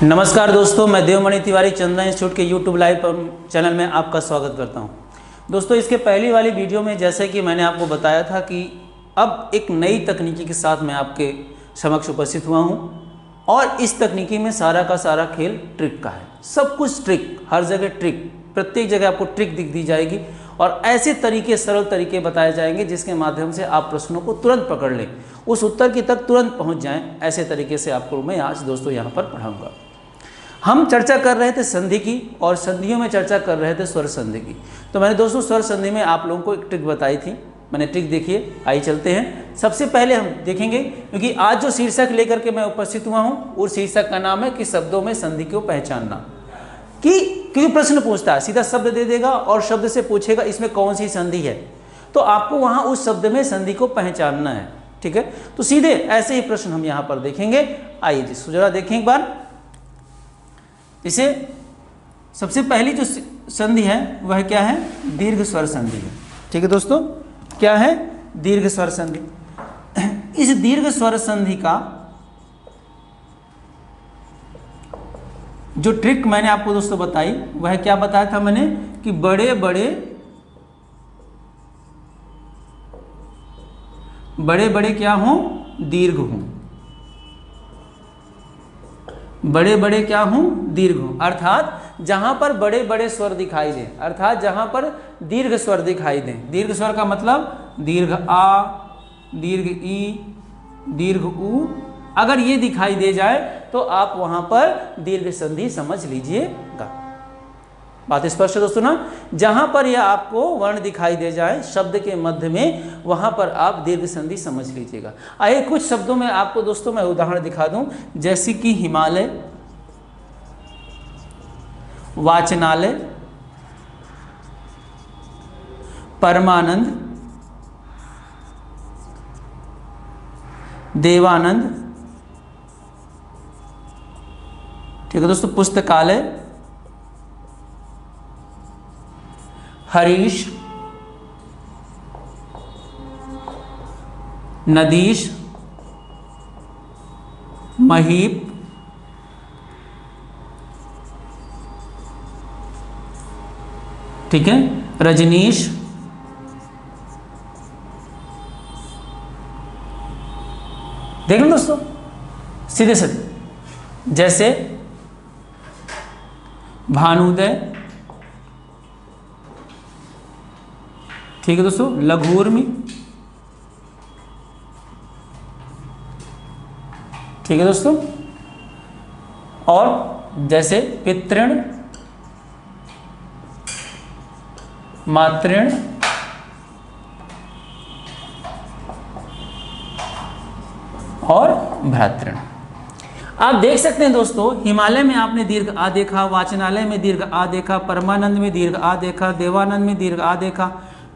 नमस्कार दोस्तों, मैं देवमणि तिवारी चंद्रा इंस्टीट्यूट के यूट्यूब लाइव चैनल में आपका स्वागत करता हूं। दोस्तों, इसके पहली वाली वीडियो में जैसे कि मैंने आपको बताया था कि अब एक नई तकनीकी के साथ मैं आपके समक्ष उपस्थित हुआ हूं और इस तकनीकी में सारा का सारा खेल ट्रिक का है। सब कुछ ट्रिक, हर जगह ट्रिक, प्रत्येक जगह आपको ट्रिक दिख दी जाएगी और ऐसे तरीके, सरल तरीके बताए जाएंगे जिसके माध्यम से आप प्रश्नों को तुरंत पकड़ लें, उस उत्तर की तक तुरंत पहुंच जाएं। ऐसे तरीके से आपको मैं आज दोस्तों यहाँ पर पढ़ाऊँगा। हम चर्चा कर रहे थे संधि की और संधियों में चर्चा कर रहे थे स्वर संधि की। तो मैंने दोस्तों स्वर संधि में आप लोगों को एक ट्रिक बताई थी, मैंने ट्रिक देखिए। आइए चलते हैं। सबसे पहले हम देखेंगे, क्योंकि आज जो शीर्षक लेकर के मैं उपस्थित हुआ हूँ उस शीर्षक का नाम है कि शब्दों में संधि को पहचानना। क्योंकि प्रश्न पूछता है, सीधा शब्द दे देगा और शब्द से पूछेगा इसमें कौन सी संधि है, तो आपको वहाँ उस शब्द में संधि को पहचानना है। ठीक है, तो सीधे ऐसे ही प्रश्न हम यहाँ पर देखेंगे। आइए जी जरा देखें एक बार। इसे सबसे पहली जो संधि है वह क्या है? दीर्घ स्वर संधि है। ठीक है दोस्तों, क्या है? दीर्घ स्वर संधि। इस दीर्घ स्वर संधि का जो ट्रिक मैंने आपको दोस्तों बताई वह क्या बताया था मैंने कि बड़े बड़े क्या हों? दीर्घ हों। बड़े बड़े क्या हों? दीर्घ हों। अर्थात जहां पर बड़े बड़े स्वर दिखाई दें, अर्थात जहां पर दीर्घ स्वर दिखाई दें। दीर्घ स्वर का मतलब दीर्घ आ, दीर्घ ई, दीर्घ ऊ, अगर ये दिखाई दे जाए तो आप वहां पर दीर्घ संधि समझ लीजिएगा। बात स्पष्ट है दोस्तों ना? जहां पर यह आपको वर्ण दिखाई दे जाए शब्द के मध्य में, वहां पर आप दीर्घ संधि समझ लीजिएगा। आइए कुछ शब्दों में आपको दोस्तों मैं उदाहरण दिखा दूं, जैसे कि हिमालय, वाचनालय, परमानंद, देवानंद। ठीक है दोस्तों, पुस्तकालय, हरीश, नदीश, महीप, ठीक है, रजनीश, देख लो दोस्तों सीधे सीधे। जैसे भानुदय, ठीक है दोस्तों, लघुर्मी, ठीक है दोस्तों, और जैसे पितृण, मातृण, और भ्रातृण। आप देख सकते हैं दोस्तों, हिमालय में आपने दीर्घ आ देखा, वाचनालय में दीर्घ आ देखा, परमानंद में दीर्घ आ देखा, देवानंद में दीर्घ आ देखा,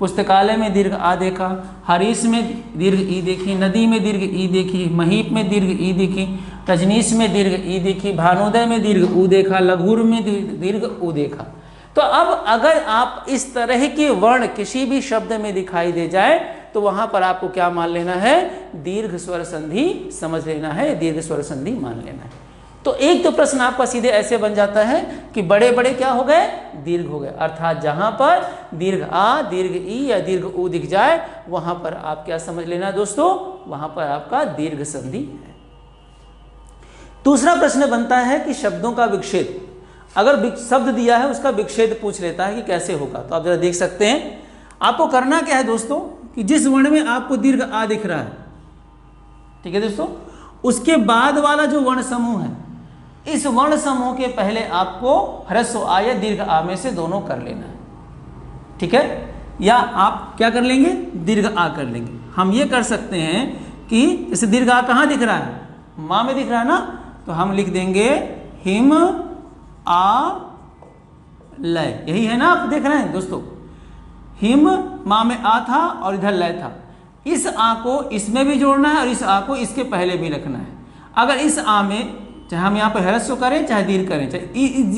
पुस्तकालय में दीर्घ आ देखा, हरीश में दीर्घ ई देखी, नदी में दीर्घ ई देखी, महीप में दीर्घ ई देखी, रजनीश में दीर्घ ई देखी, भानुदय में दीर्घ ऊ देखा, लघुर में दीर्घ ऊ देखा। तो अब अगर आप इस तरह के वर्ण किसी भी शब्द में दिखाई दे जाए तो वहां पर आपको क्या मान लेना है? दीर्घ स्वर संधि समझ लेना है, दीर्घ स्वर संधि मान लेना है। तो एक तो प्रश्न आपका सीधे ऐसे बन जाता है कि बड़े बड़े क्या हो गए? दीर्घ हो गए। अर्थात जहां पर दीर्घ आ, दीर्घ ई या दीर्घ ऊ दिख जाए वहां पर आप क्या समझ लेना दोस्तों? वहां पर आपका दीर्घ संधि है। दूसरा प्रश्न बनता है कि शब्दों का विच्छेद। अगर शब्द दिया है उसका विच्छेद पूछ लेता है कि कैसे होगा। तो आप जरा देख सकते हैं, आपको करना क्या है दोस्तों कि जिस वर्ण में आपको दीर्घ आ दिख रहा है, ठीक है दोस्तों, उसके बाद वाला जो वर्ण समूह है, इस वर्ण समूह के पहले आपको ह्रस्व आ या दीर्घ आ में से दोनों कर लेना है। ठीक है, या आप क्या कर लेंगे? दीर्घ आ कर लेंगे। हम ये कर सकते हैं कि इसे दीर्घ आ कहाँ दिख रहा है? माँ में दिख रहा है ना, तो हम लिख देंगे हिम आ लय। यही है ना, आप देख रहे हैं दोस्तों, हिम माँ में आ था और इधर लय था। इस आ को इसमें भी जोड़ना है और इस आ को इसके पहले भी रखना है। अगर इस आ में चाहे हम यहाँ पर ह्रस्व करें चाहे दीर्घ करें, चाहे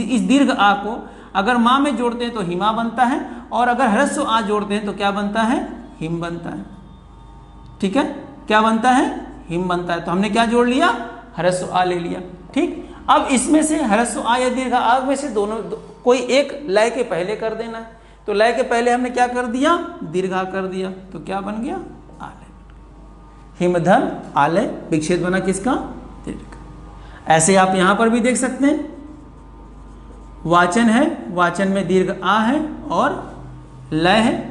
इस दीर्घ आ को अगर माँ में जोड़ते हैं तो हिमा बनता है और अगर ह्रस्व आ जोड़ते हैं तो क्या बनता है? हिम बनता है। ठीक है, क्या बनता है? हिम बनता है। तो हमने क्या जोड़ लिया? ह्रस्व आ ले लिया। ठीक, अब इसमें से ह्रस्व आ या दीर्घ आ में से कोई एक लय के पहले कर देना है। तो लय के पहले हमने क्या कर दिया, दीर्घा कर दिया, तो क्या बन गया, आलय। हिमधन आलय, विच्छेद बना किसका, दीर्घ। ऐसे आप यहां पर भी देख सकते हैं, वाचन है, वाचन में दीर्घ आ है और लय है।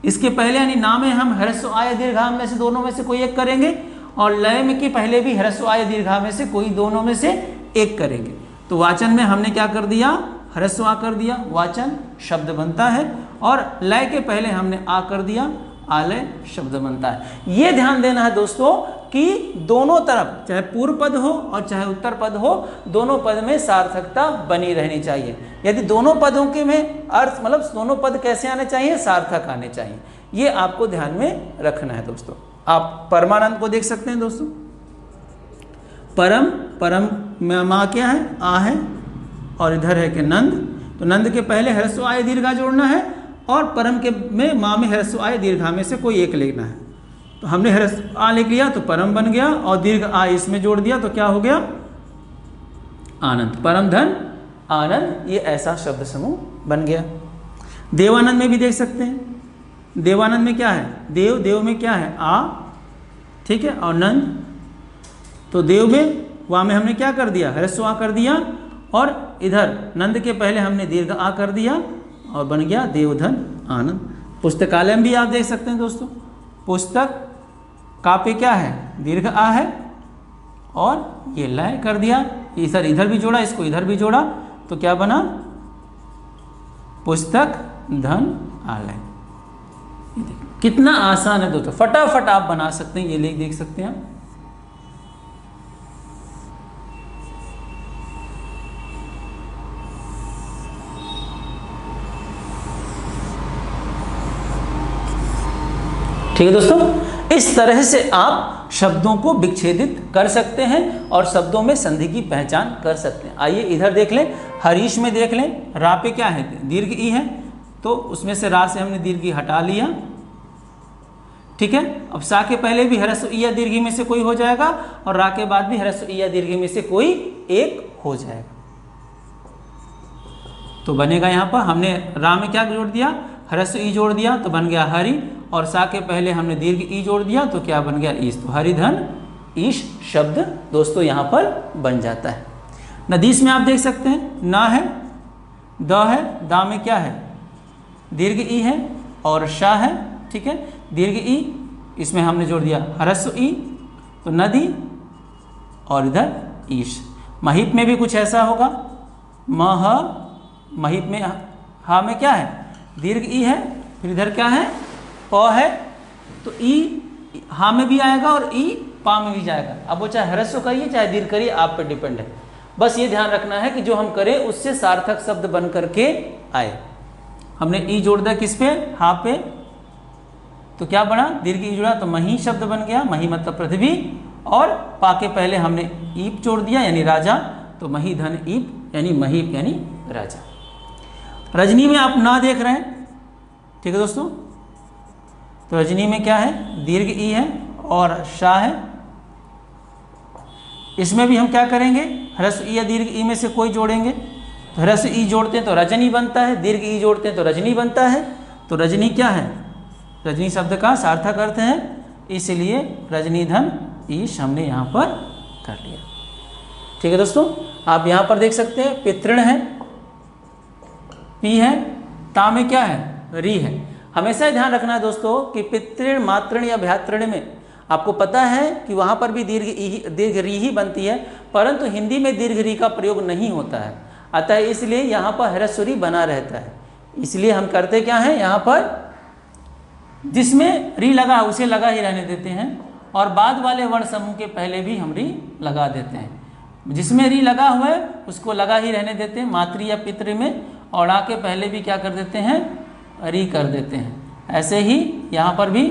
इसके पहले यानी नाम में हम ह्रस्व आ या दीर्घ आ में से दोनों में से कोई एक करेंगे, और लय में के पहले भी ह्रस्व आ या दीर्घ आ में से कोई दोनों में से एक करेंगे। तो वाचन में हमने क्या कर दिया, ह्रस्व आ कर दिया, वाचन शब्द बनता है, और लय के पहले हमने आ कर दिया, आलय शब्द बनता है। ये ध्यान देना है दोस्तों कि दोनों तरफ, चाहे पूर्व पद हो और चाहे उत्तर पद हो, दोनों पद में सार्थकता बनी रहनी चाहिए। यदि दोनों पदों के में अर्थ मतलब दोनों पद कैसे आने चाहिए, सार्थक आने चाहिए। ये आपको ध्यान में रखना है दोस्तों। आप परमानंद को देख सकते हैं दोस्तों, परम, परम में माँ क्या है, आ है, और इधर है कि नंद, तो नंद के पहले ह्रस्व आय दीर्घा जोड़ना है, और परम के में माँ में ह्रस्व आय दीर्घा में से कोई एक लेना है। तो हमने ह्रस्व आ लिख लिया तो परम बन गया, और दीर्घ आ इसमें जोड़ दिया तो क्या हो गया, आनंद। परम धन आनंद, ये ऐसा शब्द समूह बन गया। देवानंद में भी देख सकते हैं, देवानंद में क्या है, देव, देव में क्या है, आ, ठीक है, और नंद, तो देव में वहाँ में हमने क्या कर दिया, ह्रस्व आ कर दिया, और इधर नंद के पहले हमने दीर्घ आ कर दिया, और बन गया देवधन आनंद। पुस्तकालय में भी आप देख सकते हैं दोस्तों, पुस्तक का पे क्या है, दीर्घ आ है, और ये लय कर दिया, इधर इधर भी जोड़ा, इसको इधर भी जोड़ा, तो क्या बना, पुस्तक धन आलय। कितना आसान है दोस्तों, फटाफट आप बना सकते हैं, ये लेख देख सकते हैं आप। ठीक है दोस्तों, इस तरह से आप शब्दों को विच्छेदित कर सकते हैं और शब्दों में संधि की पहचान कर सकते हैं। आइए इधर देख लें, हरीश में देख लें, रा पे क्या है, दीर्घ ई है, तो उसमें से रा से हमने दीर्घ ई हटा लिया, ठीक है। अब सा के पहले भी ह्रस्व ई या दीर्घ में से कोई हो जाएगा, और रा के बाद भी ह्रस्व ई या दीर्घ में से कोई एक हो जाएगा। तो बनेगा यहाँ पर हमने रा में क्या जोड़ दिया, ह्रस्व ई जोड़ दिया, तो बन गया हरि, और सा के पहले हमने दीर्घ ई जोड़ दिया, तो क्या बन गया, ईश। तो हरिधन ईश शब्द दोस्तों यहाँ पर बन जाता है। नदीस में आप देख सकते हैं, ना है, द है, दा में क्या है, दीर्घ ई है, और शा है, ठीक है, दीर्घ ई, इसमें हमने जोड़ दिया ह्रस्व ई, तो नदी, और इधर ईश। महिप में भी कुछ ऐसा होगा, मह, महिप में हा में क्या है, दीर्घ ई है, फिर इधर क्या है, प है, तो ई हा में भी आएगा और ई पा में भी जाएगा। अब वो चाहे ह्रस्व करिए चाहे दीर्घ करिए, आप पर डिपेंड है। बस ये ध्यान रखना है कि जो हम करें उससे सार्थक शब्द बन करके आए। हमने ई जोड़ दिया किस पे, हा पे, तो क्या बना, दीर्घ ई जुड़ा, तो मही शब्द बन गया, मही मतलब पृथ्वी, और पा के पहले हमने ईप जोड़ दिया यानी राजा, तो मही धन ईप यानी महीप यानी राजा। रजनी में आप ना देख रहे हैं, ठीक है दोस्तों, तो रजनी में क्या है, दीर्घ ई है और शाह है। इसमें भी हम क्या करेंगे, ह्रस्व ई या दीर्घ ई में से कोई जोड़ेंगे, तो ह्रस्व ई जोड़ते हैं तो रजनी बनता है, दीर्घ ई जोड़ते हैं तो रजनी बनता है। तो रजनी क्या है, रजनी शब्द का सार्थक अर्थ है, इसलिए रजनीधन ईश हमने यहाँ पर कर लिया। ठीक है दोस्तों, आप यहाँ पर देख सकते हैं पितृण है, पी है, ता में क्या है, री है। हमेशा ध्यान रखना है दोस्तों कि पितृण, मातृण या भ्यातृण में आपको पता है कि वहाँ पर भी दीर्घ री ही बनती है, परंतु हिंदी में दीर्घ री का प्रयोग नहीं होता है, अतः इसलिए यहाँ पर ह्रस्व री बना रहता है। इसलिए हम करते क्या हैं, यहाँ पर जिसमें री लगा उसे लगा ही रहने देते हैं, और बाद वाले वर्ण समूह के पहले भी हम री लगा देते हैं। जिसमें री लगा हुआ है उसको लगा ही रहने देते हैं, मातृ या पितृ में, और आ के पहले भी क्या कर देते हैं, री कर देते हैं। ऐसे ही यहाँ पर भी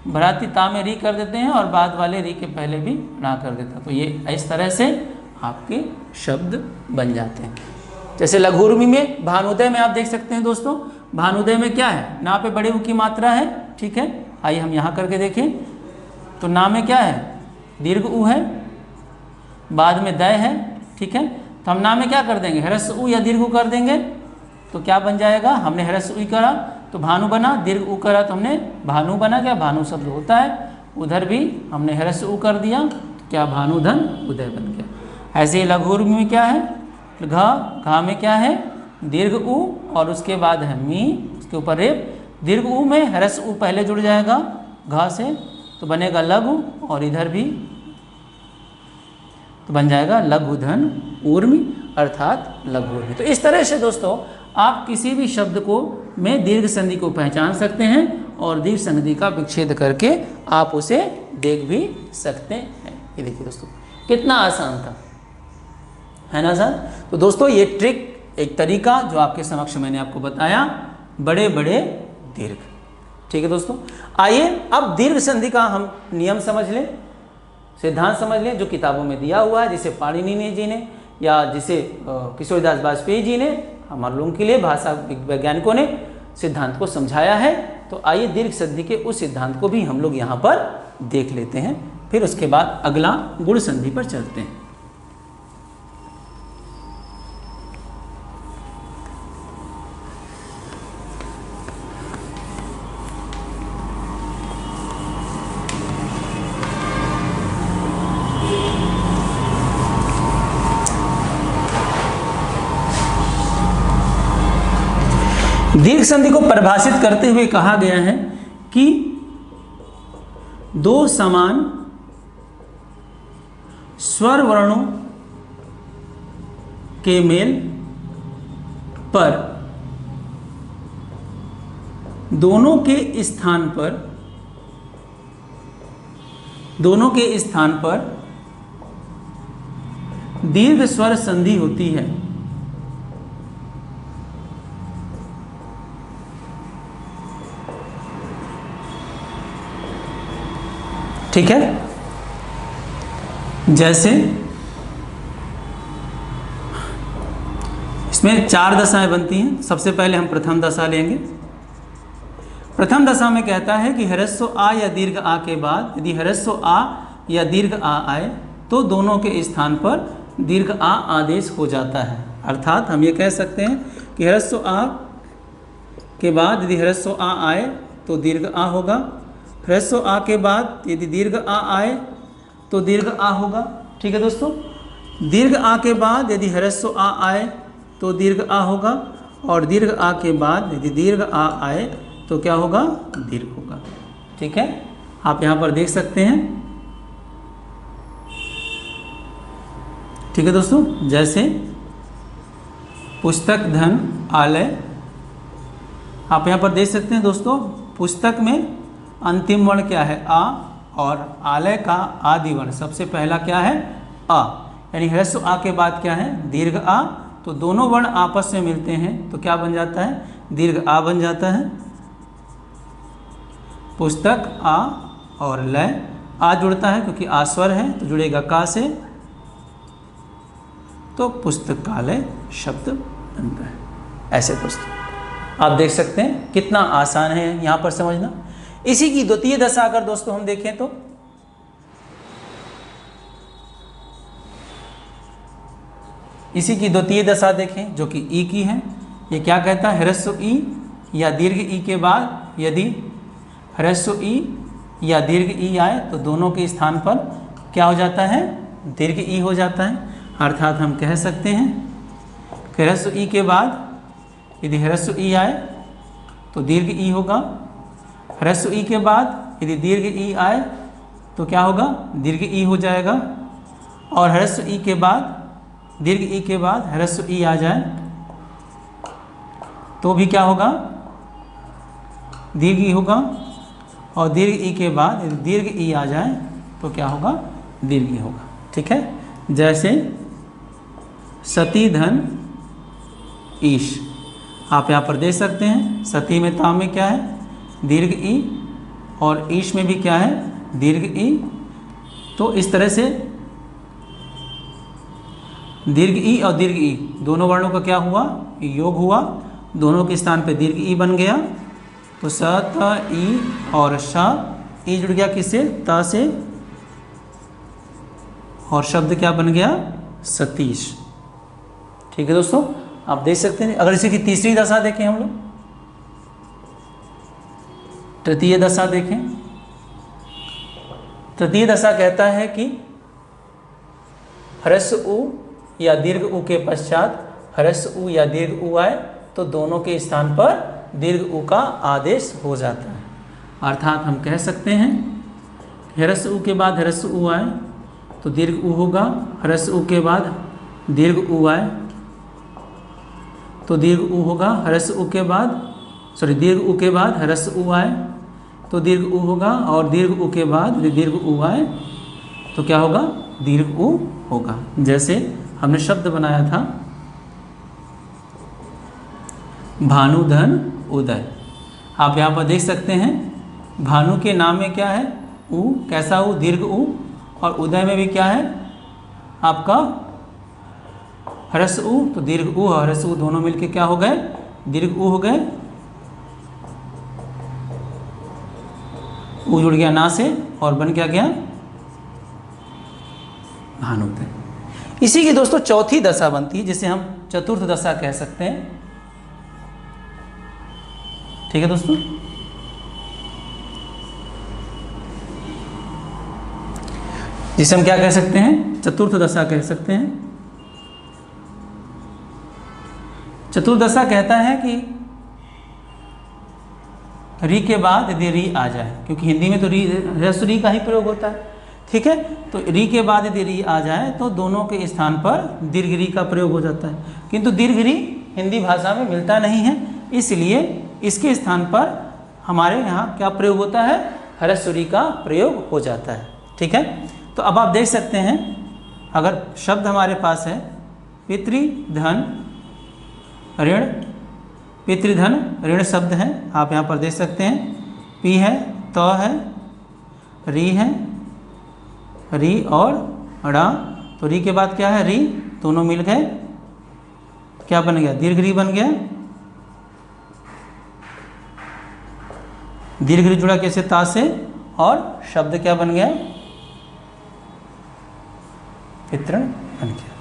भ्रातिता में री कर देते हैं, और बाद वाले री के पहले भी ना कर देता है। तो ये इस तरह से आपके शब्द बन जाते हैं। जैसे लघुर्मी में, भानुदय में आप देख सकते हैं दोस्तों, भानुदय में क्या है, ना पे बड़े ऊ की मात्रा है, ठीक है। आइए हम यहाँ करके देखें, तो ना में क्या है, दीर्घ ऊ है, बाद में दय है, ठीक है, तो हम नाम में क्या कर देंगे, ह्रस्व उ या दीर्घ उ कर देंगे, तो क्या बन जाएगा, हमने ह्रस्व उ करा तो भानु बना, दीर्घ उ करा तो हमने भानु बना, क्या भानु शब्द होता है, उधर भी हमने ह्रस्व उ कर दिया तो क्या भानुधन उदय बन गया। ऐसे ही लघु ऊर्मी में क्या है, घा में क्या है, दीर्घ उ और उसके बाद है मी, उसके ऊपर रेप, दीर्घ उ में ह्रस्व उ पहले जुड़ जाएगा घा से तो बनेगा लघु, और इधर भी तो बन जाएगा लघुधन ऊर्मी अर्थात लघु ऊर्मी। तो इस तरह से दोस्तों आप किसी भी शब्द को में दीर्घ संधि को पहचान सकते हैं और दीर्घ संधि का विच्छेद करके आप उसे देख भी सकते हैं। ये देखिए दोस्तों कितना आसान था, है ना सर। तो दोस्तों ये ट्रिक, एक तरीका जो आपके समक्ष मैंने आपको बताया, बड़े बड़े दीर्घ, ठीक है दोस्तों। आइए अब दीर्घ संधि का हम नियम समझ लें, सिद्धांत समझ लें, जो किताबों में दिया हुआ है, जिसे पाणिनि जी ने या जिसे किशोरदास वाजपेयी जी ने, हमारे लोगों के लिए भाषा वैज्ञानिकों ने सिद्धांत को समझाया है। तो आइए दीर्घ संधि के उस सिद्धांत को भी हम लोग यहाँ पर देख लेते हैं, फिर उसके बाद अगला गुण संधि पर चलते हैं। दीर्घ संधि को परिभाषित करते हुए कहा गया है कि दो समान स्वर वर्णों के मेल पर दोनों के स्थान पर दीर्घ स्वर संधि होती है। ठीक है, जैसे इसमें 4 दशाएं बनती हैं। सबसे पहले हम प्रथम दशा लेंगे। प्रथम दशा में कहता है कि ह्रस्व आ या दीर्घ आ के बाद यदि ह्रस्व आ या दीर्घ आ आए तो दोनों के स्थान पर दीर्घ आ आदेश हो जाता है। अर्थात हम ये कह सकते हैं कि ह्रस्व आ के बाद यदि ह्रस्व आ आए तो दीर्घ आ होगा, ह्रस्व आ के बाद यदि दीर्घ आ आए तो दीर्घ आ होगा। ठीक है दोस्तों, दीर्घ आ के बाद यदि ह्रस्व आ आए तो दीर्घ आ होगा, और दीर्घ आ के बाद यदि दीर्घ आ आए तो क्या होगा, दीर्घ होगा। ठीक है, आप यहाँ पर देख सकते हैं। ठीक है दोस्तों, जैसे पुस्तक धन आलय, आप यहाँ पर देख सकते हैं दोस्तों, पुस्तक में अंतिम वर्ण क्या है, आ, और आलय का आदि वर्ण सबसे पहला क्या है, आ, यानी ह्रस्व आ के बाद क्या है, दीर्घ आ, तो दोनों वर्ण आपस में मिलते हैं तो क्या बन जाता है, दीर्घ आ बन जाता है। पुस्तक आ और लय, आ जुड़ता है क्योंकि आ स्वर है तो जुड़ेगा का से, तो पुस्तकालय शब्द बनता है। ऐसे दोस्तों आप देख सकते हैं कितना आसान है यहाँ पर समझना। इसी की द्वितीय दशा अगर दोस्तों हम देखें तो इसी की द्वितीय दशा देखें जो कि ई की है। ये क्या कहता है, ह्रस्व ई या दीर्घ ई के बाद यदि ह्रस्व ई या दीर्घ ई आए तो दोनों के स्थान पर क्या हो जाता है, दीर्घ ई हो जाता है। अर्थात हम कह सकते हैं कि ह्रस्व ई के बाद यदि ह्रस्व ई आए तो दीर्घ ई होगा, ह्रस्व ई के बाद यदि दीर्घ ई आए तो क्या होगा, दीर्घ ई हो जाएगा, और ह्रस्व ई के बाद दीर्घ ई के बाद ह्रस्व ई आ जाए तो भी क्या होगा, दीर्घ ई होगा, और दीर्घ ई के बाद यदि दीर्घ ई आ जाए तो क्या होगा, दीर्घ ई होगा। ठीक है, जैसे सती धन ईश, आप यहाँ पर देख सकते हैं, सती में ता में क्या है, दीर्घ ई, और ईश में भी क्या है, दीर्घ ई। तो इस तरह से दीर्घ ई और दीर्घ ई दोनों वर्णों का क्या हुआ, योग हुआ, दोनों के स्थान पे दीर्घ ई बन गया। तो स त ई और श, ई जुड़ गया किससे, ता से, और शब्द क्या बन गया, सतीश। ठीक है दोस्तों, आप देख सकते हैं। अगर इसी की तीसरी दशा देखें हम लोग, तृतीय दशा देखें। तृतीय दशा कहता है कि ह्रस्व उ या दीर्घ उ के पश्चात ह्रस्व उ या दीर्घ उ आए तो दोनों के स्थान पर दीर्घ उ का आदेश हो जाता है। अर्थात हम कह सकते हैं ह्रस्व उ के बाद ह्रस्व उ आए तो दीर्घ उ होगा, ह्रस्व उ के बाद दीर्घ उ आए तो दीर्घ उ होगा, ह्रस्व उ के बाद दीर्घ उ के बाद ह्रस्व उ आए तो दीर्घ उ होगा, और दीर्घ उ के बाद दीर्घ उ आए तो क्या होगा, दीर्घ उ होगा। जैसे हमने शब्द बनाया था भानुधन उदय। आप यहाँ पर देख सकते हैं भानु के नाम में क्या है, उ, कैसा उ, दीर्घ उ, और उदय में भी क्या है आपका ह्रस्व उ, तो दीर्घ उ और ह्रस्व उ दोनों मिलके क्या हो गए, दीर्घ उ हो गए। उ जुड़ गया ना से और बन क्या गया, भानुदय। इसी की दोस्तों चौथी दशा बनती है जिसे हम चतुर्थ दशा कह सकते हैं। ठीक है दोस्तों, जिसे हम क्या कह सकते हैं, चतुर्थ दशा कह सकते हैं। चतुर्थ दशा कहता है कि री के बाद यदि री आ जाए, क्योंकि हिंदी में तो री ह्रस्व री का ही प्रयोग होता है। ठीक है, तो री के बाद यदि री आ जाए तो दोनों के स्थान पर दीर्घ री का प्रयोग हो जाता है, किंतु दीर्घ री हिंदी भाषा में मिलता नहीं है, इसलिए इसके स्थान पर हमारे यहाँ क्या प्रयोग होता है, ह्रस्व री का प्रयोग हो जाता है। ठीक है, तो अब आप देख सकते हैं अगर शब्द हमारे पास है पितृधन ऋण, पितृधन ऋण शब्द है, आप यहाँ पर देख सकते हैं पी है, तो है, री है, री और ड़ा, तो री के बाद क्या है, री, दोनों मिल गए क्या बन गया, दीर्घ री बन गया। दीर्घ री जुड़ा कैसे, ता से, और शब्द क्या बन गया, पितृण बन गया।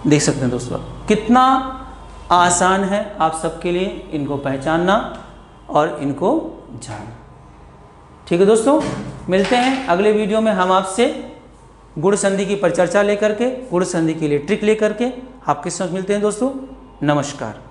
देख सकते हैं दोस्तों कितना आसान है आप सबके लिए इनको पहचानना और इनको जानना। ठीक है दोस्तों, मिलते हैं अगले वीडियो में। हम आपसे गुण संधि की परिचर्चा लेकर के, गुण संधि के लिए ट्रिक लेकर के आपके साथ मिलते हैं दोस्तों। नमस्कार।